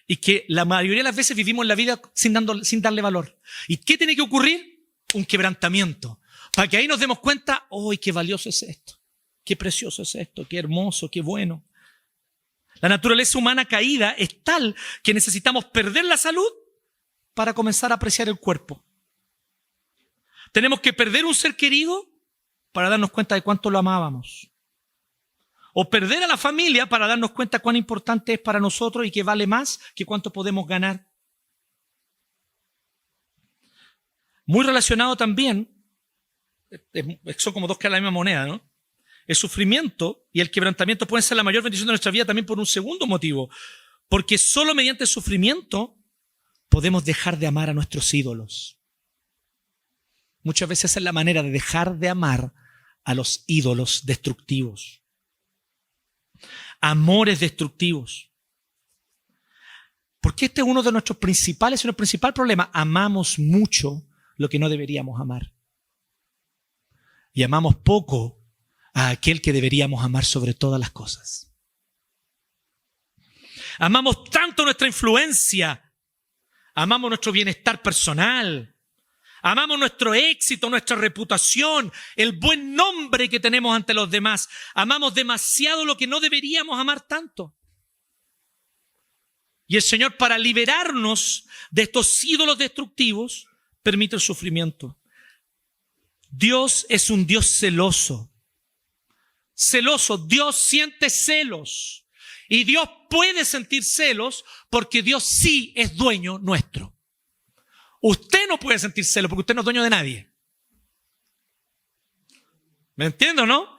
Y que la mayoría de las veces vivimos la vida sin darle valor. ¿Y qué tiene que ocurrir? Un quebrantamiento. Para que ahí nos demos cuenta, ¡ay, qué valioso es esto! ¡Qué precioso es esto! ¡Qué hermoso! ¡Qué bueno! La naturaleza humana caída es tal que necesitamos perder la salud para comenzar a apreciar el cuerpo. Tenemos que perder un ser querido para darnos cuenta de cuánto lo amábamos. O perder a la familia para darnos cuenta cuán importante es para nosotros y que vale más que cuánto podemos ganar. Muy relacionado también, son como 2 caras de la misma moneda, ¿no? El sufrimiento y el quebrantamiento pueden ser la mayor bendición de nuestra vida también por un segundo motivo. Porque solo mediante el sufrimiento podemos dejar de amar a nuestros ídolos. Muchas veces es la manera de dejar de amar a los ídolos destructivos. Amores destructivos. Porque este es uno de nuestros principales, y nuestro principal problema. Amamos mucho lo que no deberíamos amar. Y amamos poco a aquel que deberíamos amar sobre todas las cosas. Amamos tanto nuestra influencia, amamos nuestro bienestar personal, amamos nuestro éxito, nuestra reputación, el buen nombre que tenemos ante los demás. Amamos demasiado lo que no deberíamos amar tanto. Y el Señor, para liberarnos de estos ídolos destructivos, permite el sufrimiento. Dios es un Dios celoso. celoso. Dios siente celos. Y Dios puede sentir celos porque Dios sí es dueño nuestro. Usted no puede sentir celos porque usted no es dueño de nadie. ¿Me entiendo, no?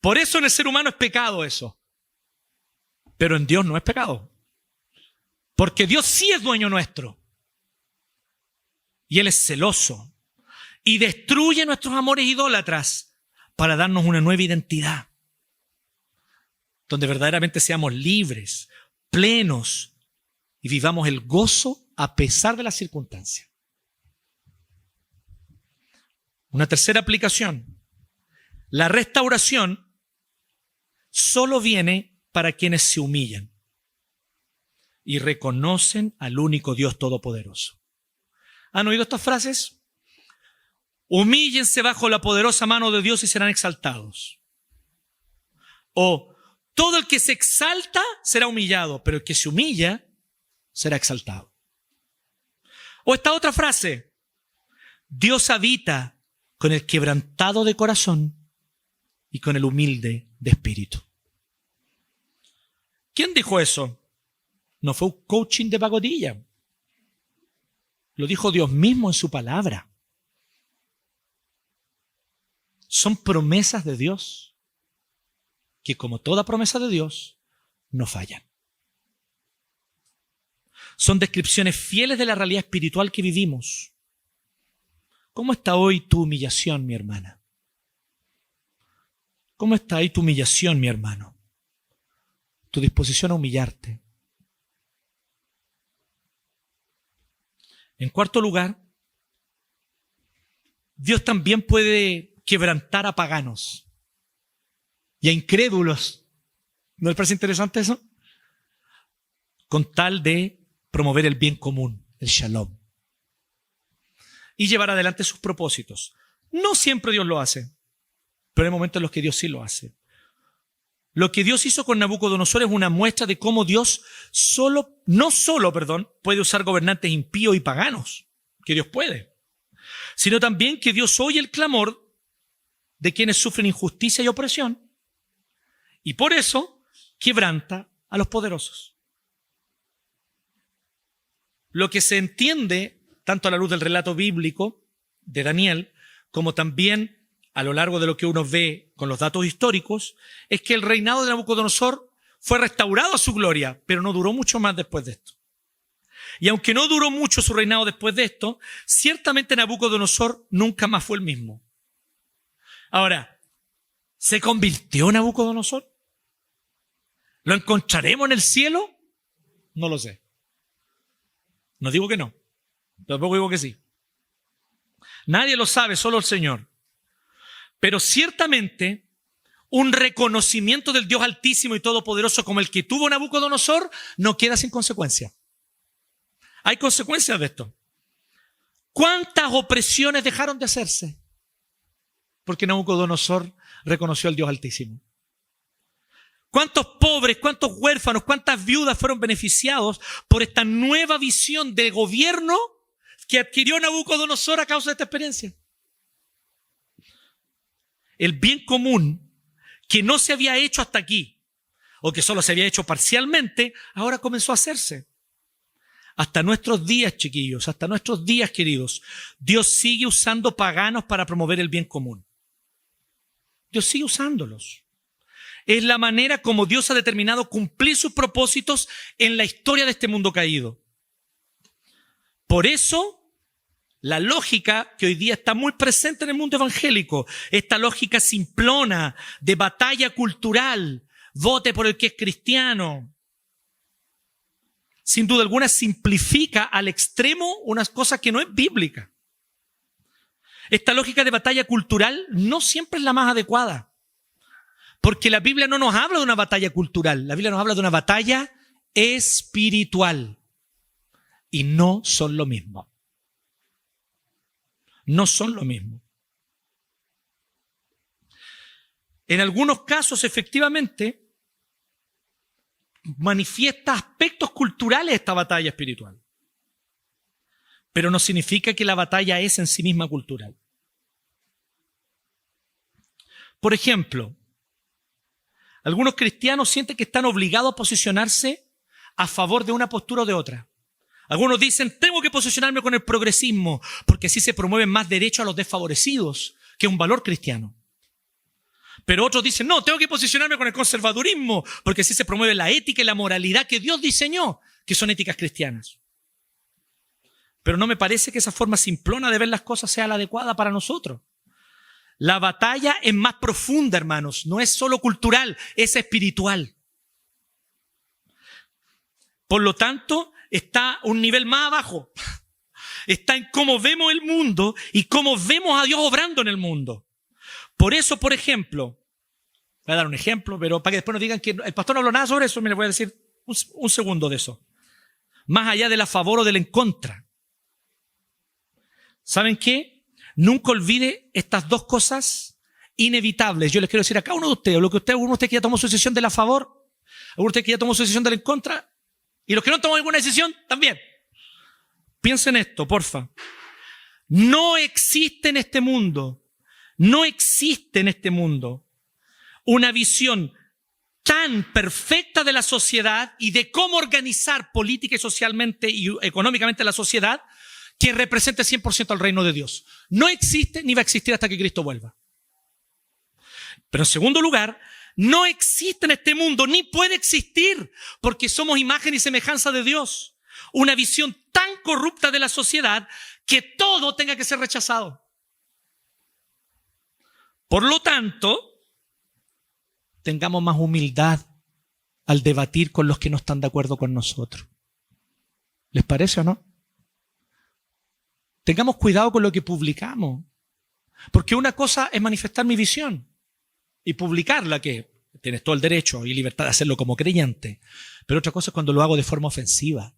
Por eso en el ser humano es pecado eso. Pero en Dios no es pecado. Porque Dios sí es dueño nuestro. Y Él es celoso. Y destruye nuestros amores idólatras para darnos una nueva identidad. Donde verdaderamente seamos libres, plenos y vivamos el gozo a pesar de las circunstancias. Una tercera aplicación. La restauración solo viene para quienes se humillan y reconocen al único Dios todopoderoso. ¿Han oído estas frases? Humíllense bajo la poderosa mano de Dios y serán exaltados. O todo el que se exalta será humillado, pero el que se humilla será exaltado. O esta otra frase, Dios habita con el quebrantado de corazón y con el humilde de espíritu. ¿Quién dijo eso? No fue un coaching de pacotilla. Lo dijo Dios mismo en su palabra. Son promesas de Dios que, como toda promesa de Dios, no fallan. Son descripciones fieles de la realidad espiritual que vivimos. ¿Cómo está hoy tu humillación, mi hermana? ¿Cómo está ahí tu humillación, mi hermano? Tu disposición a humillarte. En cuarto lugar, Dios también puede quebrantar a paganos y a incrédulos. ¿No les parece interesante eso? Con tal de promover el bien común, el shalom, y llevar adelante sus propósitos. No siempre Dios lo hace, pero hay momentos en los que Dios sí lo hace. Lo que Dios hizo con Nabucodonosor es una muestra de cómo Dios no solo puede usar gobernantes impíos y paganos, que Dios puede, sino también que Dios oye el clamor de quienes sufren injusticia y opresión, y por eso quebranta a los poderosos. Lo que se entiende, tanto a la luz del relato bíblico de Daniel, como también a lo largo de lo que uno ve con los datos históricos, es que el reinado de Nabucodonosor fue restaurado a su gloria, pero no duró mucho más después de esto. Y aunque no duró mucho su reinado después de esto, ciertamente Nabucodonosor nunca más fue el mismo. Ahora, ¿se convirtió Nabucodonosor? ¿Lo encontraremos en el cielo? No lo sé. No digo que no, tampoco digo que sí. Nadie lo sabe, solo el Señor. Pero ciertamente un reconocimiento del Dios altísimo y todopoderoso como el que tuvo Nabucodonosor no queda sin consecuencia. Hay consecuencias de esto. ¿Cuántas opresiones dejaron de hacerse? Porque Nabucodonosor reconoció al Dios altísimo. ¿Cuántos pobres, cuántos huérfanos, cuántas viudas fueron beneficiados por esta nueva visión de gobierno que adquirió Nabucodonosor a causa de esta experiencia? El bien común que no se había hecho hasta aquí, o que solo se había hecho parcialmente, ahora comenzó a hacerse. Hasta nuestros días, chiquillos, hasta nuestros días, queridos, Dios sigue usando paganos para promover el bien común. Dios sigue usándolos. Es la manera como Dios ha determinado cumplir sus propósitos en la historia de este mundo caído. Por eso, la lógica que hoy día está muy presente en el mundo evangélico, esta lógica simplona de batalla cultural, vote por el que es cristiano, sin duda alguna simplifica al extremo unas cosas que no es bíblica. Esta lógica de batalla cultural no siempre es la más adecuada, porque la Biblia no nos habla de una batalla cultural, la Biblia nos habla de una batalla espiritual, y no son lo mismo. No son lo mismo. En algunos casos, efectivamente, manifiesta aspectos culturales esta batalla espiritual. Pero no significa que la batalla es en sí misma cultural. Por ejemplo, Algunos cristianos sienten que están obligados a posicionarse a favor de una postura o de otra. Algunos dicen, tengo que posicionarme con el progresismo, porque así se promueven más derechos a los desfavorecidos, que es un valor cristiano. Pero otros dicen, no, tengo que posicionarme con el conservadurismo, porque así se promueve la ética y la moralidad que Dios diseñó, que son éticas cristianas. Pero no me parece que esa forma simplona de ver las cosas sea la adecuada para nosotros. La batalla es más profunda, hermanos, no es solo cultural, es espiritual. Por lo tanto, está un nivel más abajo. Está en cómo vemos el mundo y cómo vemos a Dios obrando en el mundo. Por eso, por ejemplo, voy a dar un ejemplo, pero para que después nos digan que el pastor no habló nada sobre eso, me voy a decir un segundo de eso. Más allá del a favor o del en contra. ¿Saben qué? Nunca olvide estas dos cosas inevitables. Yo les quiero decir a cada uno de ustedes, alguno de ustedes que ya tomó su decisión del a favor, alguno de ustedes que ya tomó su decisión del en contra, y los que no toman ninguna decisión, también. Piensen esto, porfa. No existe en este mundo una visión tan perfecta de la sociedad y de cómo organizar política y socialmente y económicamente la sociedad que represente 100% al reino de Dios. No existe ni va a existir hasta que Cristo vuelva. Pero en segundo lugar, no existe en este mundo ni puede existir porque somos imagen y semejanza de Dios. Una visión tan corrupta de la sociedad que todo tenga que ser rechazado. Por lo tanto, tengamos más humildad al debatir con los que no están de acuerdo con nosotros. ¿Les parece o no? Tengamos cuidado con lo que publicamos. Porque una cosa es manifestar mi visión y publicarla, que tienes todo el derecho y libertad de hacerlo como creyente. Pero otra cosa es cuando lo hago de forma ofensiva.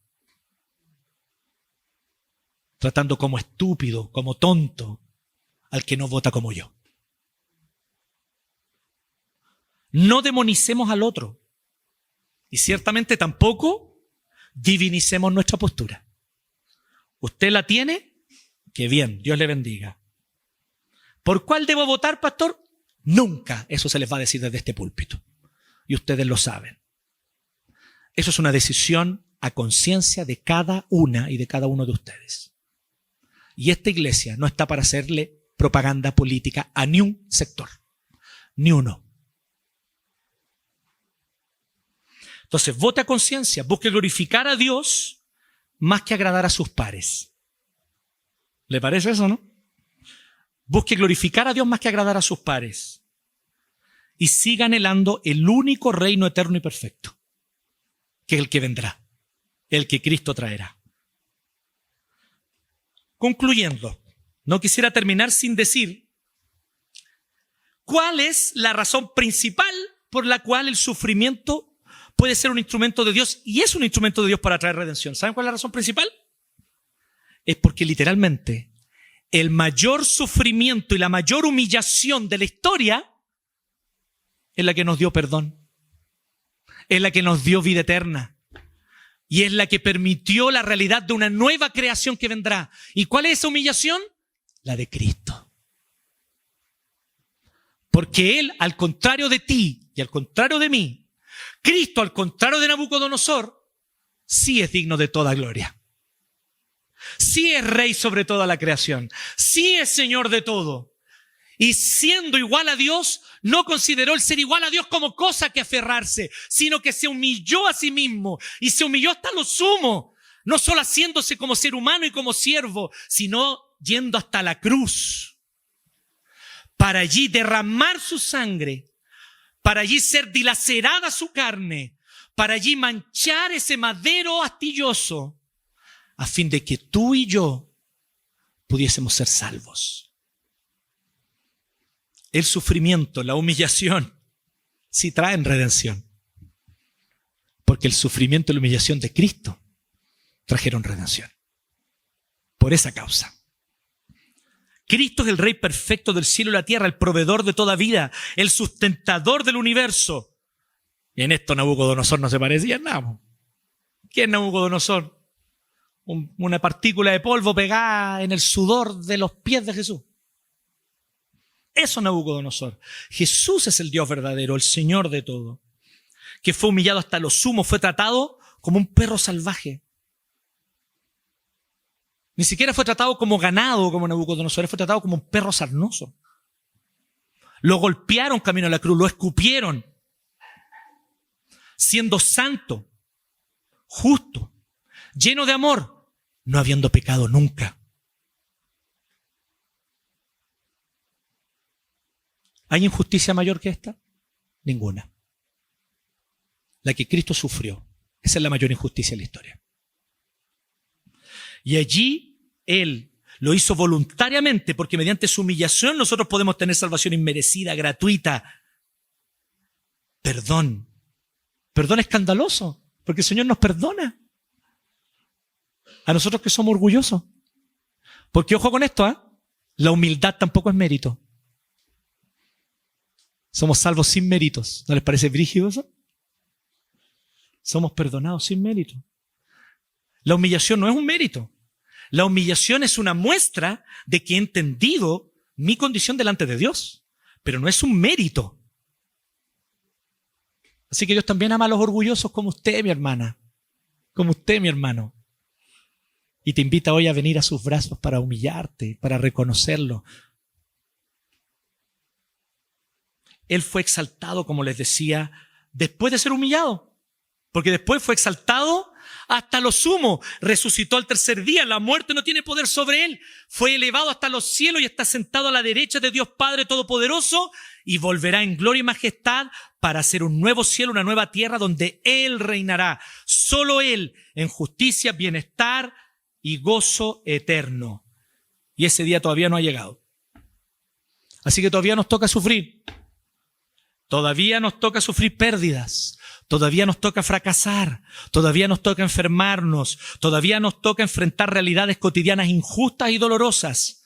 Tratando como estúpido, como tonto, al que no vota como yo. No demonicemos al otro. Y ciertamente tampoco divinicemos nuestra postura. ¿Usted la tiene? Qué bien, Dios le bendiga. ¿Por cuál debo votar, pastor? Nunca. Eso se les va a decir desde este púlpito. Y ustedes lo saben. Eso es una decisión a conciencia de cada una y de cada uno de ustedes. Y esta iglesia no está para hacerle propaganda política a ni un sector. Ni uno. Entonces, vote a conciencia. Busque glorificar a Dios más que agradar a sus pares. ¿Le parece eso, no? Busque glorificar a Dios más que agradar a sus pares. Y siga anhelando el único reino eterno y perfecto, que es el que vendrá, el que Cristo traerá. Concluyendo, no quisiera terminar sin decir cuál es la razón principal por la cual el sufrimiento puede ser un instrumento de Dios y es un instrumento de Dios para traer redención. ¿Saben cuál es la razón principal? Es porque literalmente el mayor sufrimiento y la mayor humillación de la historia es la que nos dio perdón, es la que nos dio vida eterna y es la que permitió la realidad de una nueva creación que vendrá. ¿Y cuál es esa humillación? La de Cristo. Porque Él, al contrario de ti y al contrario de mí, Cristo, al contrario de Nabucodonosor, sí es digno de toda gloria. Sí es rey sobre toda la creación. Sí es Señor de todo. Y siendo igual a Dios, no consideró el ser igual a Dios como cosa que aferrarse, sino que se humilló a sí mismo y se humilló hasta lo sumo. No solo haciéndose como ser humano y como siervo, sino yendo hasta la cruz. Para allí derramar su sangre, para allí ser dilacerada su carne, para allí manchar ese madero astilloso, a fin de que tú y yo pudiésemos ser salvos. El sufrimiento, la humillación, sí traen redención. Porque el sufrimiento y la humillación de Cristo trajeron redención. Por esa causa. Cristo es el Rey perfecto del cielo y la tierra, el proveedor de toda vida, el sustentador del universo. Y en esto Nabucodonosor no se parecía en nada. ¿Quién es Nabucodonosor? Una partícula de polvo pegada en el sudor de los pies de Jesús. Eso Nabucodonosor. Jesús es el Dios verdadero, el Señor de todo, que fue humillado hasta lo sumo, fue tratado como un perro salvaje. Ni siquiera fue tratado como ganado, como Nabucodonosor, fue tratado como un perro sarnoso. Lo golpearon camino a la cruz, lo escupieron, siendo santo, justo, lleno de amor, no habiendo pecado nunca. ¿Hay injusticia mayor que esta? Ninguna. La que Cristo sufrió. Esa es la mayor injusticia de la historia. Y allí Él lo hizo voluntariamente, porque mediante su humillación nosotros podemos tener salvación inmerecida, gratuita. Perdón. Perdón escandaloso, porque el Señor nos perdona. A nosotros que somos orgullosos. Porque ojo con esto, la humildad tampoco es mérito. Somos salvos sin méritos. ¿No les parece brígido eso? Somos perdonados sin mérito. La humillación no es un mérito. La humillación es una muestra de que he entendido mi condición delante de Dios, pero no es un mérito. Así que Dios también ama a los orgullosos como usted, mi hermana, como usted, mi hermano. Y te invita hoy a venir a sus brazos para humillarte, para reconocerlo. Él fue exaltado, como les decía, después de ser humillado, porque después fue exaltado hasta lo sumo, resucitó al tercer día, la muerte no tiene poder sobre él, fue elevado hasta los cielos y está sentado a la derecha de Dios Padre Todopoderoso y volverá en gloria y majestad para hacer un nuevo cielo, una nueva tierra donde Él reinará, solo Él, en justicia, bienestar y gozo eterno. Y ese día todavía no ha llegado. Así que todavía nos toca sufrir, todavía nos toca sufrir pérdidas. Todavía nos toca fracasar, todavía nos toca enfermarnos, todavía nos toca enfrentar realidades cotidianas injustas y dolorosas,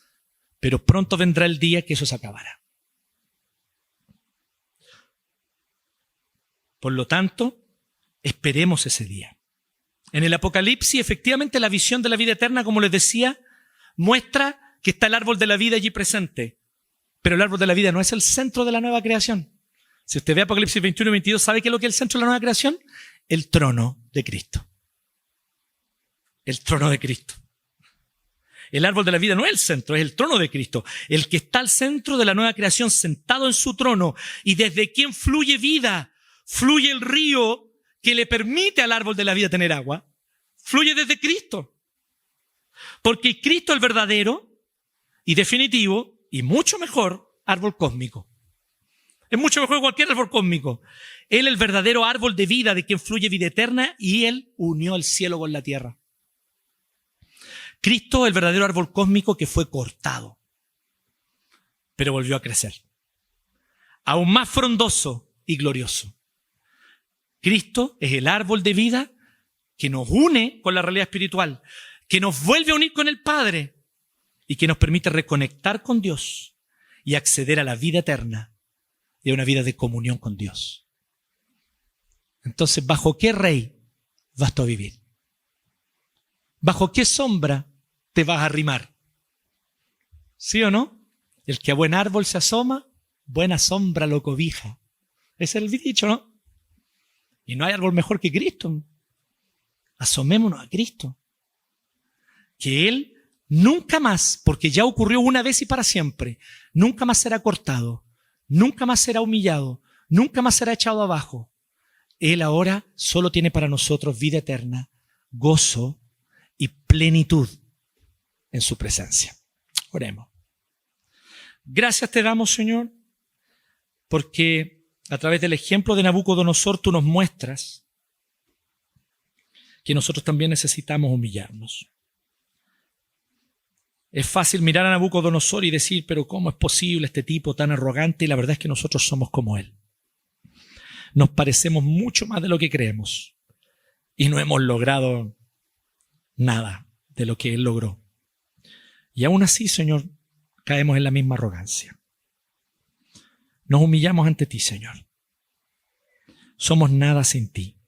pero pronto vendrá el día que eso se acabará. Por lo tanto, esperemos ese día. En el Apocalipsis, efectivamente, la visión de la vida eterna, como les decía, muestra que está el árbol de la vida allí presente, pero el árbol de la vida no es el centro de la nueva creación. Si usted ve Apocalipsis 21 y 22, ¿sabe qué es lo que es el centro de la nueva creación? El trono de Cristo. El trono de Cristo. El árbol de la vida no es el centro, es el trono de Cristo. El que está al centro de la nueva creación, sentado en su trono, y desde quien fluye vida, fluye el río que le permite al árbol de la vida tener agua, fluye desde Cristo. Porque Cristo es el verdadero y definitivo y mucho mejor árbol cósmico. Es mucho mejor que cualquier árbol cósmico. Él es el verdadero árbol de vida de quien fluye vida eterna y Él unió el cielo con la tierra. Cristo es el verdadero árbol cósmico que fue cortado, pero volvió a crecer. Aún más frondoso y glorioso. Cristo es el árbol de vida que nos une con la realidad espiritual, que nos vuelve a unir con el Padre y que nos permite reconectar con Dios y acceder a la vida eterna y a una vida de comunión con Dios. Entonces, ¿bajo qué rey vas tú a vivir? ¿Bajo qué sombra te vas a arrimar? ¿Sí o no? El que a buen árbol se asoma, buena sombra lo cobija. Ese es el dicho, ¿no? Y no hay árbol mejor que Cristo. Asomémonos a Cristo. Que Él nunca más, porque ya ocurrió una vez y para siempre, nunca más será cortado. Nunca más será humillado, nunca más será echado abajo. Él ahora solo tiene para nosotros vida eterna, gozo y plenitud en su presencia. Oremos. Gracias te damos, Señor, porque a través del ejemplo de Nabucodonosor tú nos muestras que nosotros también necesitamos humillarnos. Es fácil mirar a Nabucodonosor y decir, pero ¿cómo es posible este tipo tan arrogante? Y la verdad es que nosotros somos como él. Nos parecemos mucho más de lo que creemos y no hemos logrado nada de lo que él logró. Y aún así, Señor, caemos en la misma arrogancia. Nos humillamos ante ti, Señor. Somos nada sin ti.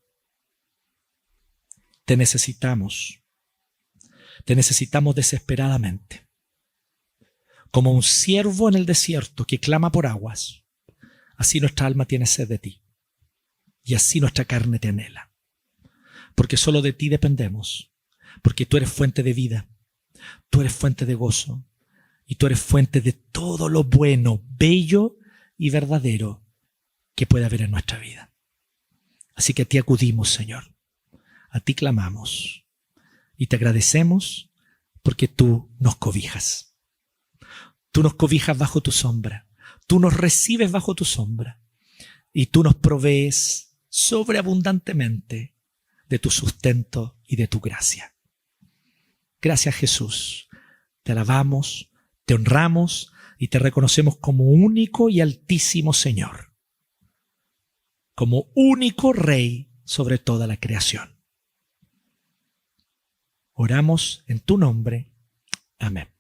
Te necesitamos. Te necesitamos desesperadamente. Como un ciervo en el desierto que clama por aguas, así nuestra alma tiene sed de ti. Y así nuestra carne te anhela. Porque solo de ti dependemos. Porque tú eres fuente de vida. Tú eres fuente de gozo. Y tú eres fuente de todo lo bueno, bello y verdadero que puede haber en nuestra vida. Así que a ti acudimos, Señor. A ti clamamos. Y te agradecemos porque tú nos cobijas. Tú nos cobijas bajo tu sombra. Tú nos recibes bajo tu sombra. Y tú nos provees sobreabundantemente de tu sustento y de tu gracia. Gracias, Jesús. Te alabamos, te honramos y te reconocemos como único y altísimo Señor. Como único Rey sobre toda la creación. Oramos en tu nombre. Amén.